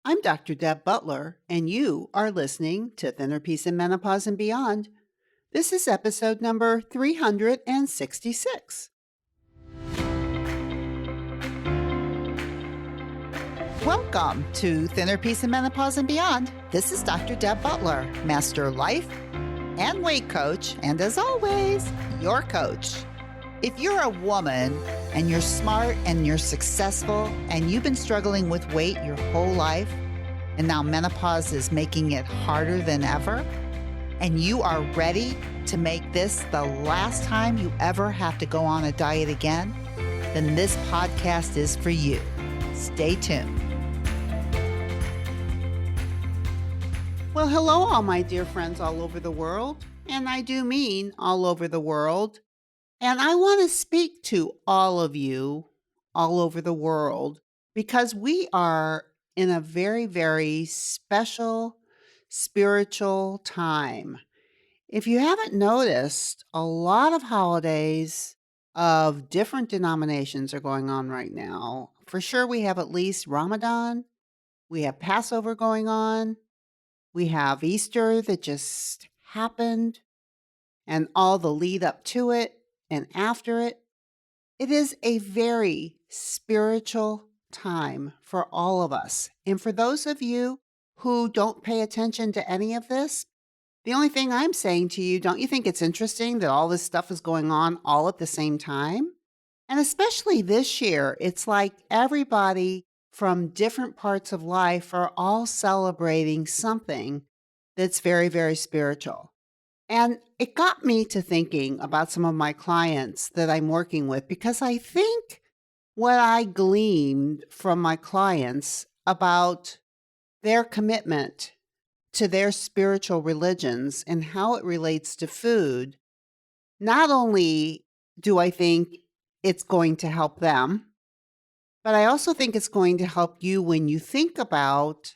I'm Dr. Deb Butler, and you are listening to Thinner Peace in Menopause and Beyond. This is episode number 366. Welcome to Thinner Peace in Menopause and Beyond. This is Dr. Deb Butler, Master Life and Weight Coach, and as always, your coach. If you're a woman and you're smart and you're successful and you've been struggling with weight your whole life, and now menopause is making it harder than ever, and you are ready to make this the last time you ever have to go on a diet again, then this podcast is for you. Stay tuned. Well, hello, all my dear friends all over the world, and I do mean all over the world. And I want to speak to all of you all over the world because we are in a very, very special spiritual time. If you haven't noticed, a lot of holidays of different denominations are going on right now. For sure, we have at least Ramadan, we have Passover going on, we have Easter that just happened, and all the lead up to it and after it. It is a very spiritual time for all of us. And for those of you who don't pay attention to any of this, the only thing I'm saying to you, don't you think it's interesting that all this stuff is going on all at the same time? And especially this year, it's like everybody from different parts of life are all celebrating something that's very, very spiritual. And it got me to thinking about some of my clients that I'm working with because I think what I gleaned from my clients about their commitment to their spiritual religions and how it relates to food, not only do I think it's going to help them, but I also think it's going to help you when you think about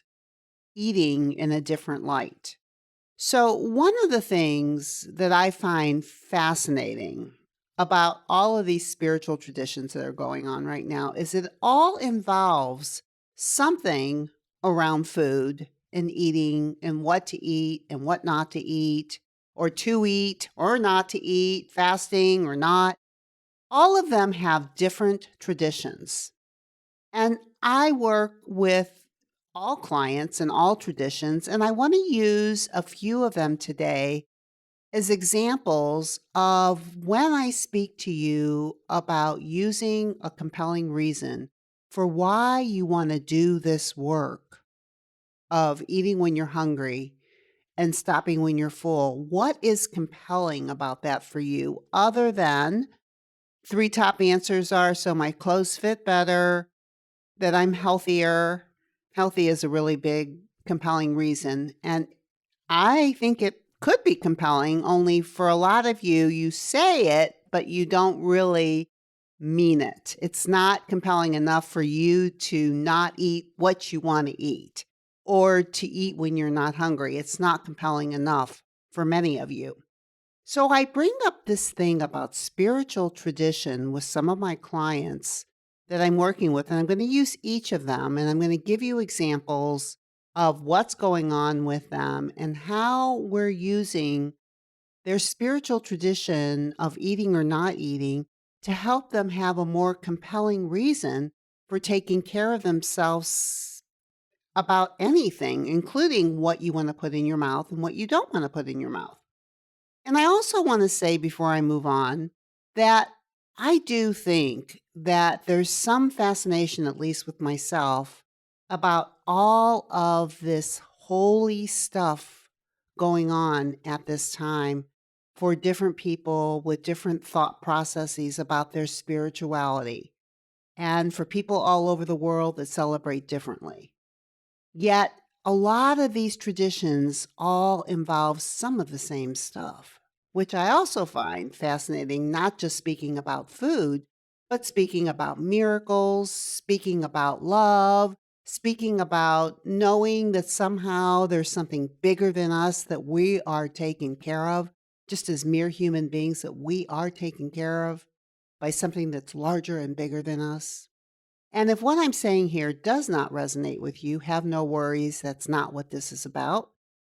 eating in a different light. So, one of the things that I find fascinating about all of these spiritual traditions that are going on right now is it all involves something around food and eating and what to eat and what not to eat, or to eat or not to eat, fasting or not. All of them have different traditions. And I work with all clients and all traditions, and I want to use a few of them today as examples of when I speak to you about using a compelling reason for why you want to do this work of eating when you're hungry and stopping when you're full. What is compelling about that for you other than three top answers are so my clothes fit better, that I'm healthier. Healthy is a really big, compelling reason. And I think it could be compelling, only for a lot of you, you say it, but you don't really mean it. It's not compelling enough for you to not eat what you want to eat or to eat when you're not hungry. It's not compelling enough for many of you. So I bring up this thing about spiritual tradition with some of my clients that I'm working with, and I'm going to use each of them and I'm going to give you examples of what's going on with them and how we're using their spiritual tradition of eating or not eating to help them have a more compelling reason for taking care of themselves about anything, including what you want to put in your mouth and what you don't want to put in your mouth. And I also want to say before I move on that I do think that there's some fascination, at least with myself, about all of this holy stuff going on at this time for different people with different thought processes about their spirituality, and for people all over the world that celebrate differently. Yet, a lot of these traditions all involve some of the same stuff, which I also find fascinating, not just speaking about food, but speaking about miracles, speaking about love, speaking about knowing that somehow there's something bigger than us that we are taking care of, just as mere human beings that we are taken care of by something that's larger and bigger than us. And if what I'm saying here does not resonate with you, have no worries. That's not what this is about.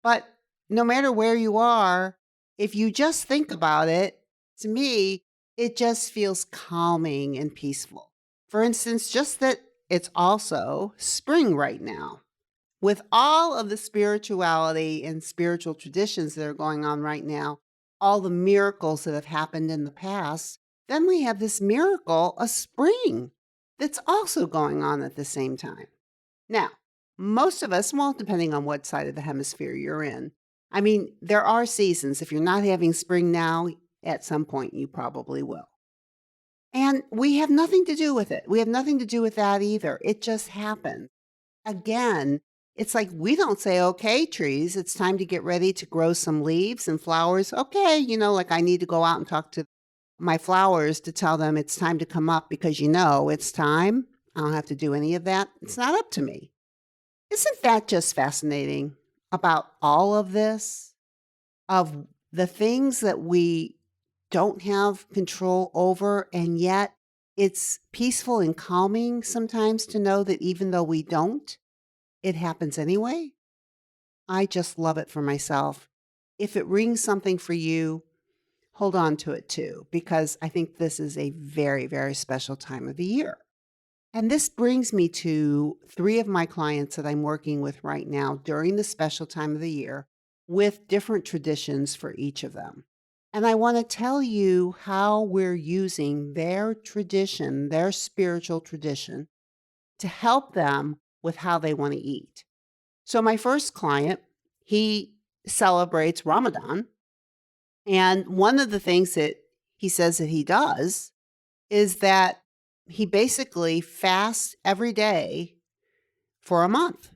But no matter where you are, if you just think about it, to me, it just feels calming and peaceful. For instance, just that it's also spring right now. With all of the spirituality and spiritual traditions that are going on right now, all the miracles that have happened in the past, then we have this miracle of spring that's also going on at the same time. Now, most of us, well, depending on what side of the hemisphere you're in, I mean, there are seasons. If you're not having spring now, at some point you probably will. And we have nothing to do with it. We have nothing to do with that either. It just happens. Again, it's like we don't say, okay, trees, it's time to get ready to grow some leaves and flowers. Okay, like I need to go out and talk to my flowers to tell them it's time to come up because it's time. I don't have to do any of that. It's not up to me. Isn't that just fascinating about all of this? Of the things that we don't have control over, and yet it's peaceful and calming sometimes to know that even though we don't, it happens anyway. I just love it for myself. If it rings something for you, hold on to it too, because I think this is a very, very special time of the year. And this brings me to 3 of my clients that I'm working with right now during the special time of the year with different traditions for each of them. And I want to tell you how we're using their tradition, their spiritual tradition, to help them with how they want to eat. So my first client, he celebrates Ramadan. And one of the things that he says that he does is that he basically fasts every day for a month.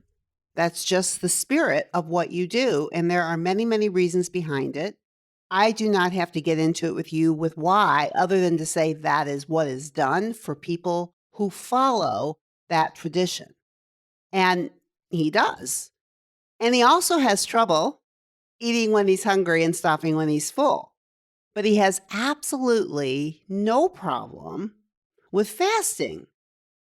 That's just the spirit of what you do. And there are many, many reasons behind it. I do not have to get into it with you with why, other than to say that is what is done for people who follow that tradition. And he does. And he also has trouble eating when he's hungry and stopping when he's full. But he has absolutely no problem with fasting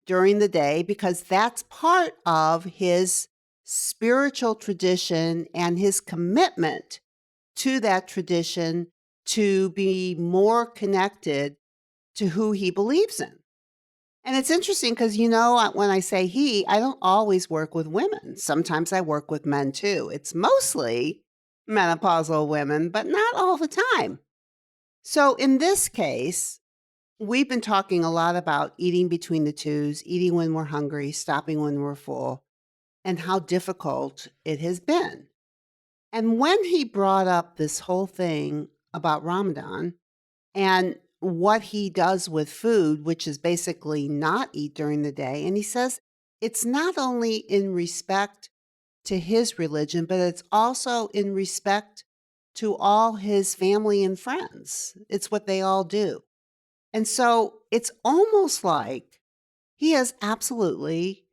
during the day because that's part of his spiritual tradition and his commitment to that tradition to be more connected to who he believes in. And it's interesting because, when I say he, I don't always work with women. Sometimes I work with men too. It's mostly menopausal women, but not all the time. So in this case, we've been talking a lot about eating between the twos, eating when we're hungry, stopping when we're full, and how difficult it has been. And when he brought up this whole thing about Ramadan and what he does with food, which is basically not eat during the day, and he says it's not only in respect to his religion, but it's also in respect to all his family and friends. It's what they all do. And so it's almost like he has absolutely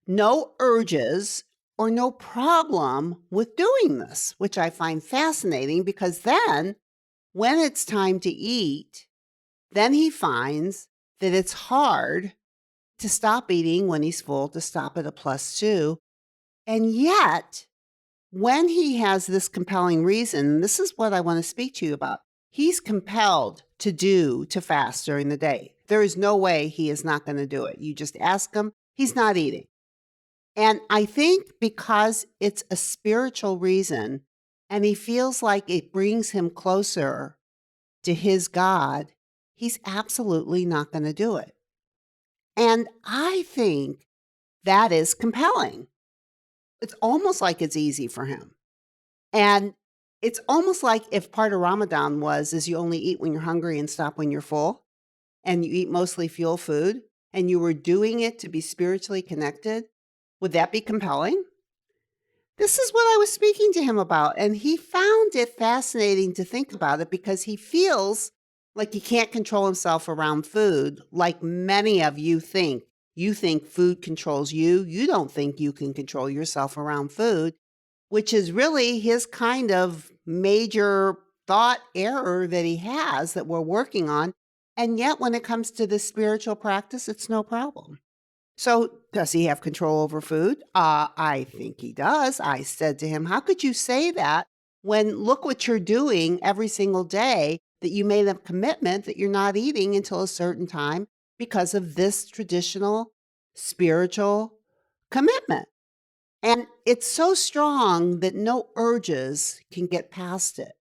no urges or no problem with doing this, which I find fascinating because then when it's time to eat, then he finds that it's hard to stop eating when he's full, to stop at a +2. And yet, when he has this compelling reason, this is what I want to speak to you about. He's compelled to fast during the day. There is no way he is not going to do it. You just ask him, he's not eating. And I think because it's a spiritual reason and he feels like it brings him closer to his God, he's absolutely not going to do it. And I think that is compelling. It's almost like it's easy for him. And it's almost like if part of Ramadan is you only eat when you're hungry and stop when you're full, and you eat mostly fuel food, and you were doing it to be spiritually connected, would that be compelling? This is what I was speaking to him about, and he found it fascinating to think about it because he feels like he can't control himself around food like many of you think. You think food controls you. You don't think you can control yourself around food, which is really his kind of major thought error that he has that we're working on. And yet when it comes to this spiritual practice, it's no problem. So, does he have control over food? I think he does. I said to him, how could you say that when look what you're doing every single day that you made a commitment that you're not eating until a certain time because of this traditional spiritual commitment? And it's so strong that no urges can get past it,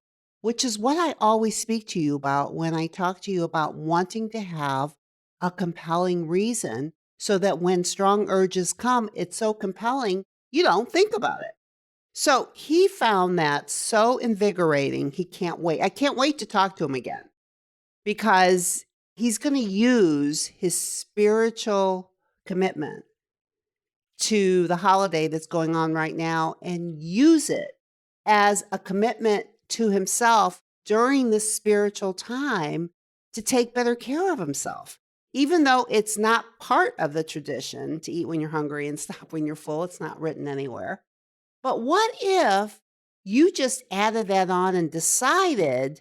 which is what I always speak to you about when I talk to you about wanting to have a compelling reason so that when strong urges come, it's so compelling, you don't think about it. So he found that so invigorating. He can't wait. I can't wait to talk to him again because he's going to use his spiritual commitment to the holiday that's going on right now and use it as a commitment to himself during this spiritual time to take better care of himself. Even though it's not part of the tradition to eat when you're hungry and stop when you're full, it's not written anywhere. But what if you just added that on and decided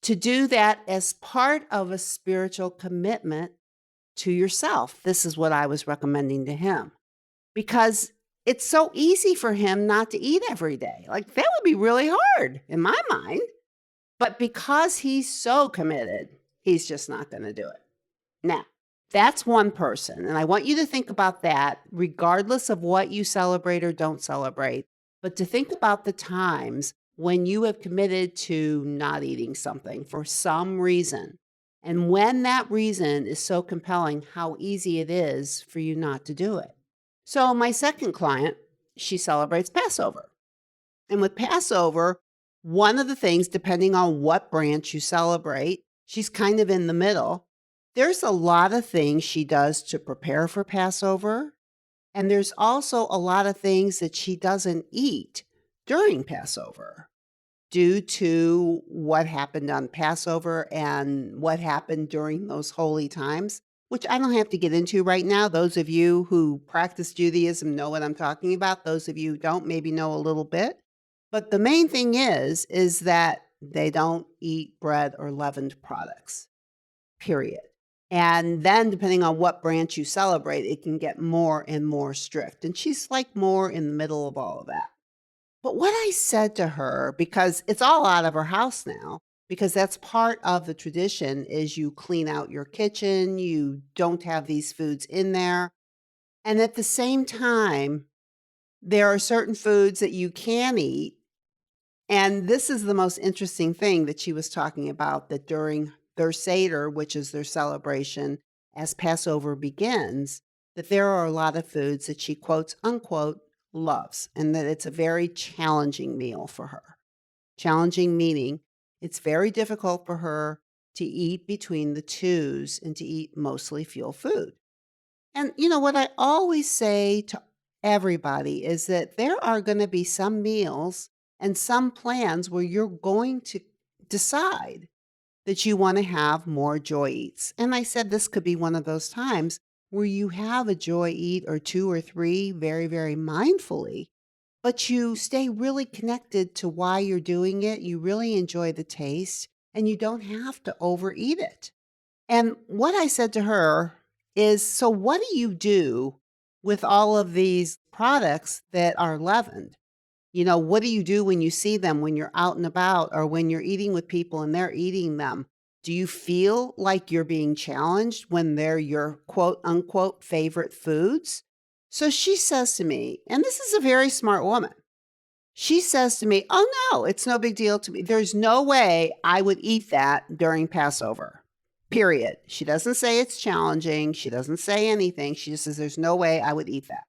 to do that as part of a spiritual commitment to yourself? This is what I was recommending to him because it's so easy for him not to eat every day. Like that would be really hard in my mind. But because he's so committed, he's just not going to do it. Now, that's one person. And I want you to think about that regardless of what you celebrate or don't celebrate, but to think about the times when you have committed to not eating something for some reason. And when that reason is so compelling, how easy it is for you not to do it. So my second client, she celebrates Passover. And with Passover, one of the things, depending on what branch you celebrate, she's kind of in the middle. There's a lot of things she does to prepare for Passover. And there's also a lot of things that she doesn't eat during Passover due to what happened on Passover and what happened during those holy times, which I don't have to get into right now. Those of you who practice Judaism know what I'm talking about. Those of you who don't maybe know a little bit. But the main thing is that they don't eat bread or leavened products, period. And then depending on what branch you celebrate, it can get more and more strict. And she's like more in the middle of all of that. But what I said to her, because it's all out of her house now, because that's part of the tradition is you clean out your kitchen, you don't have these foods in there. And at the same time, there are certain foods that you can eat. And this is the most interesting thing that she was talking about, that during their Seder, which is their celebration as Passover begins, that there are a lot of foods that she quotes unquote loves, and that it's a very challenging meal for her. Challenging meaning it's very difficult for her to eat between the twos and to eat mostly fuel food. And you know what I always say to everybody is that there are going to be some meals and some plans where you're going to decide that you want to have more joy eats. And I said this could be one of those times where you have a joy eat or two or three very, very mindfully, but you stay really connected to why you're doing it. You really enjoy the taste and you don't have to overeat it. And what I said to her is, so what do you do with all of these products that are leavened? You know, what do you do when you see them when you're out and about or when you're eating with people and they're eating them? Do you feel like you're being challenged when they're your quote unquote favorite foods? So she says to me, and this is a very smart woman. She says to me, oh no, it's no big deal to me. There's no way I would eat that during Passover. Period. She doesn't say it's challenging. She doesn't say anything. She just says there's no way I would eat that.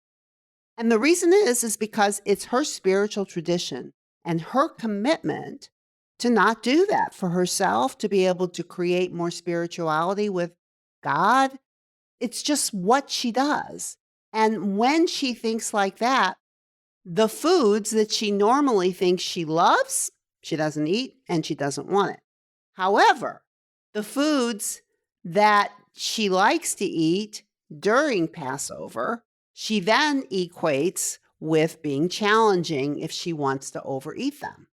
And the reason is because it's her spiritual tradition and her commitment to not do that for herself, to be able to create more spirituality with God. It's just what she does. And when she thinks like that, the foods that she normally thinks she loves, she doesn't eat and she doesn't want it. However, the foods that she likes to eat during Passover, she then equates with being challenging if she wants to overeat them.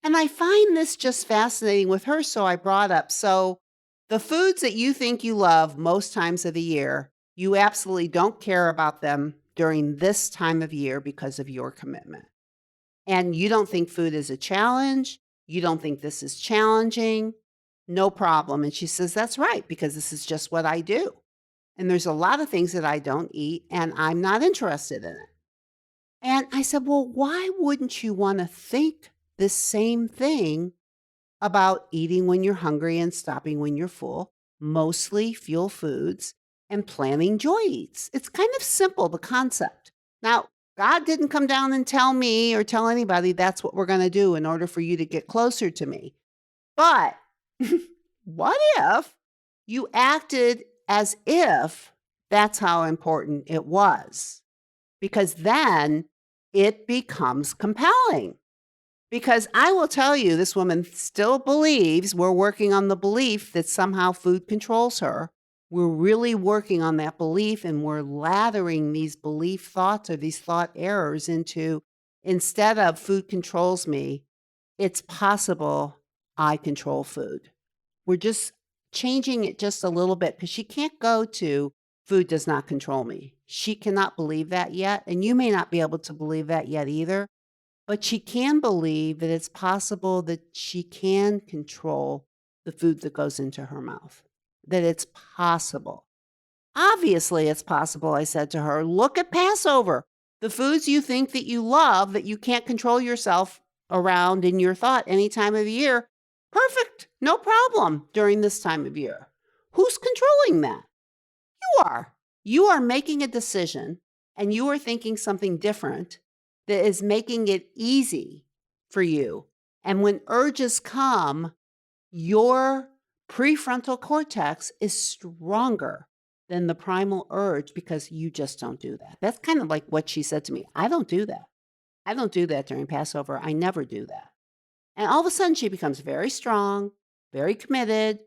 And I find this just fascinating with her, so I brought up, so the foods that you think you love most times of the year, You absolutely don't care about them during this time of year because of your commitment. And you don't think food is a challenge. You don't think this is challenging. No problem." And she says, "That's right, because this is just what I do. And there's a lot of things that I don't eat, and I'm not interested in it." And I said, "Well, why wouldn't you want to think the same thing about eating when you're hungry and stopping when you're full, mostly fuel foods, and planning joy eats?" It's kind of simple, the concept. Now, God didn't come down and tell me or tell anybody that's what we're going to do in order for you to get closer to me. But what if you acted as if that's how important it was? Because then it becomes compelling. Because I will tell you, this woman still believes we're working on the belief that somehow food controls her. We're really working on that belief, and we're lathering these belief thoughts or these thought errors into, instead of food controls me, it's possible I control food. We're just changing it just a little bit because she can't go to food does not control me. She cannot believe that yet. And you may not be able to believe that yet either. But she can believe that it's possible that she can control the food that goes into her mouth, that it's possible. Obviously, it's possible, I said to her. Look at Passover. The foods you think that you love that you can't control yourself around in your thought any time of the year, perfect, no problem during this time of year. Who's controlling that? You are. You are making a decision and you are thinking something different that is making it easy for you. And when urges come, your prefrontal cortex is stronger than the primal urge because you just don't do that. That's kind of like what she said to me. I don't do that. I don't do that during Passover. I never do that. And all of a sudden, she becomes very strong, very committed,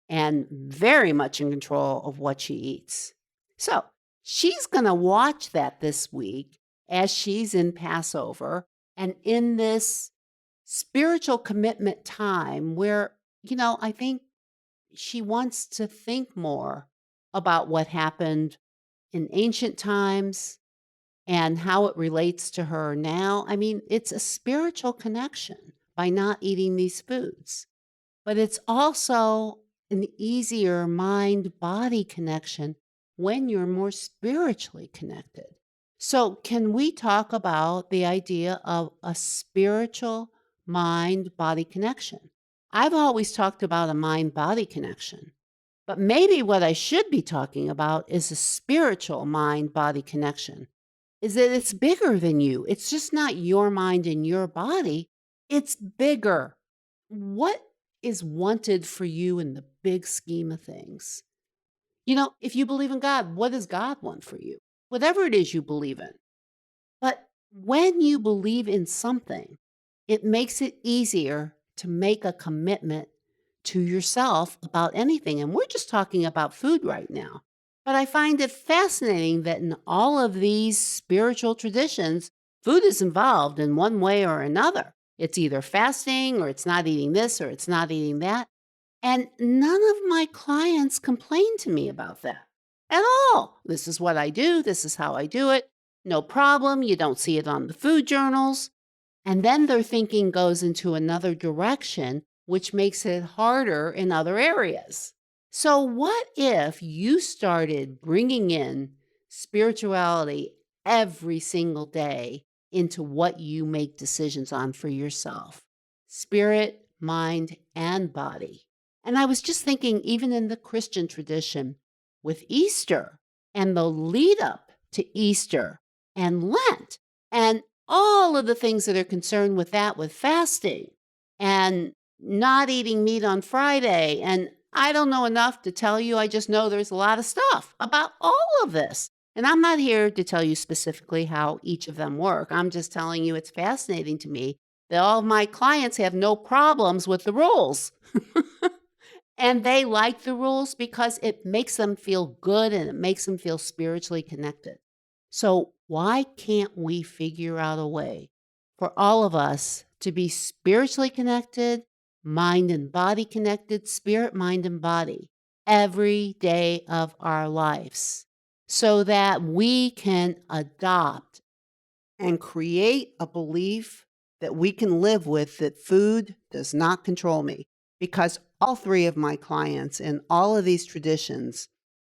and very much in control of what she eats. So she's going to watch that this week as she's in Passover and in this spiritual commitment time where, I think she wants to think more about what happened in ancient times and how it relates to her now. I mean, it's a spiritual connection by not eating these foods, but it's also an easier mind body connection when you're more spiritually connected. So, can we talk about the idea of a spiritual mind body connection? I've always talked about a mind body connection, but maybe what I should be talking about is a spiritual mind body connection. Is that it's bigger than you. It's just not your mind and your body, it's bigger. What is wanted for you in the big scheme of things? If you believe in God, what does God want for you? Whatever it is you believe in. But when you believe in something, it makes it easier to make a commitment to yourself about anything. And we're just talking about food right now. But I find it fascinating that in all of these spiritual traditions, food is involved in one way or another. It's either fasting or it's not eating this or it's not eating that. And none of my clients complain to me about that at all. This is what I do. This is how I do it. No problem. You don't see it on the food journals. And then their thinking goes into another direction, which makes it harder in other areas. So, what if you started bringing in spirituality every single day into what you make decisions on for yourself? Spirit, mind, and body. And I was just thinking, even in the Christian tradition, with Easter and the lead up to Easter and Lent and all of the things that are concerned with that, with fasting and not eating meat on Friday. And I don't know enough to tell you. I just know there's a lot of stuff about all of this. And I'm not here to tell you specifically how each of them work. I'm just telling you it's fascinating to me that all of my clients have no problems with the rules. And they like the rules because it makes them feel good and it makes them feel spiritually connected. So, why can't we figure out a way for all of us to be spiritually connected, mind and body connected, spirit, mind, and body every day of our lives? so that we can adopt and create a belief that we can live with, that food does not control me. Because all three of my clients in all of these traditions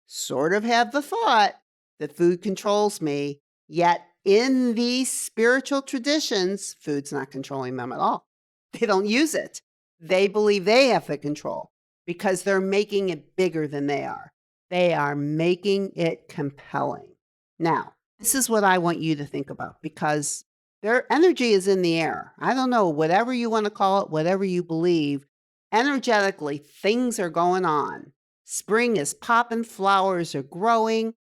sort of have the thought that food controls me, yet in these spiritual traditions, food's not controlling them at all. They don't use it. They believe they have the control because they're making it bigger than they are. They are making it compelling. Now, this is what I want you to think about, because their energy is in the air. I don't know, whatever you want to call it, whatever you believe, energetically, things are going on. Spring is popping, flowers are growing,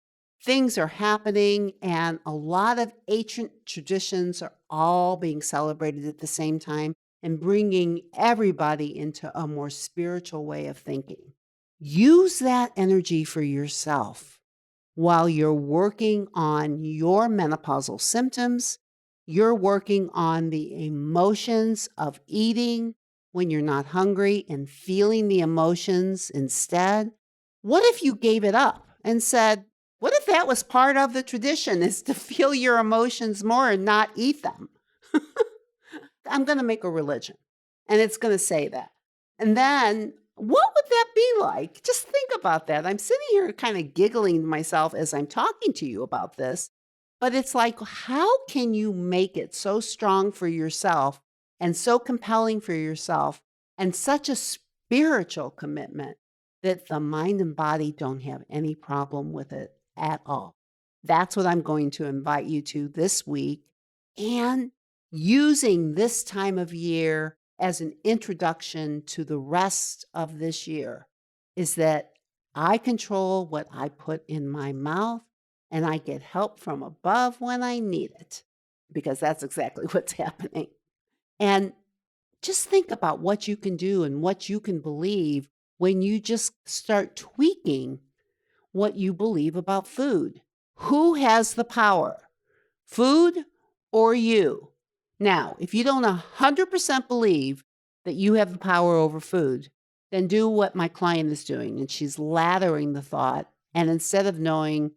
things are happening, and a lot of ancient traditions are all being celebrated at the same time and bringing everybody into a more spiritual way of thinking. Use that energy for yourself while you're working on your menopausal symptoms. You're working on the emotions of eating when you're not hungry and feeling the emotions instead. What if you gave it up and said, what if that was part of the tradition, is to feel your emotions more and not eat them? I'm going to make a religion, and it's going to say that. And then what would that be like? Just think about that. I'm sitting here kind of giggling to myself as I'm talking to you about this, but it's like, how can you make it so strong for yourself and so compelling for yourself and such a spiritual commitment that the mind and body don't have any problem with it at all? That's what I'm going to invite you to this week, and using this time of year as an introduction to the rest of this year is that I control what I put in my mouth, and I get help from above when I need it, because that's exactly what's happening. And just think about what you can do and what you can believe when you just start tweaking what you believe about food. Who has the power? Food or you? Now, if you don't 100% believe that you have the power over food, then do what my client is doing. And she's laddering the thought. And instead of knowing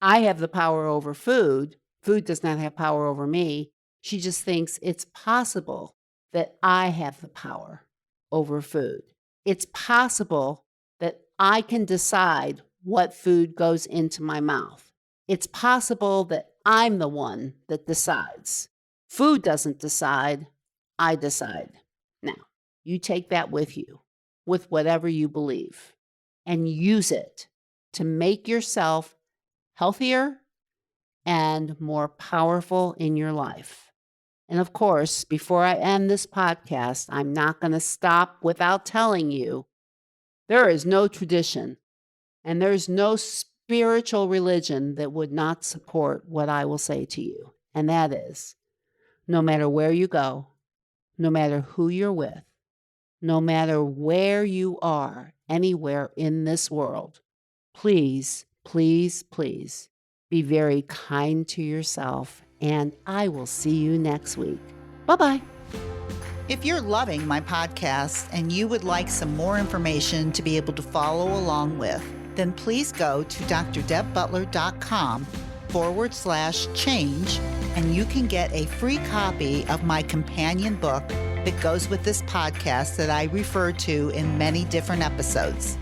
I have the power over food, food does not have power over me, she just thinks it's possible that I have the power over food. It's possible that I can decide what food goes into my mouth. It's possible that I'm the one that decides. Food doesn't decide, I decide. Now, you take that with you, with whatever you believe, and use it to make yourself healthier and more powerful in your life. And of course, before I end this podcast, I'm not going to stop without telling you there is no tradition and there's no spiritual religion that would not support what I will say to you. And that is, no matter where you go, no matter who you're with, no matter where you are, anywhere in this world, please, please, please be very kind to yourself, and I will see you next week. Bye-bye. If you're loving my podcast and you would like some more information to be able to follow along with, then please go to drdebbutler.com/change, and you can get a free copy of my companion book that goes with this podcast that I refer to in many different episodes.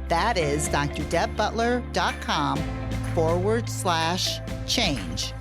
That is drdebbutler.com/change, CHANGE.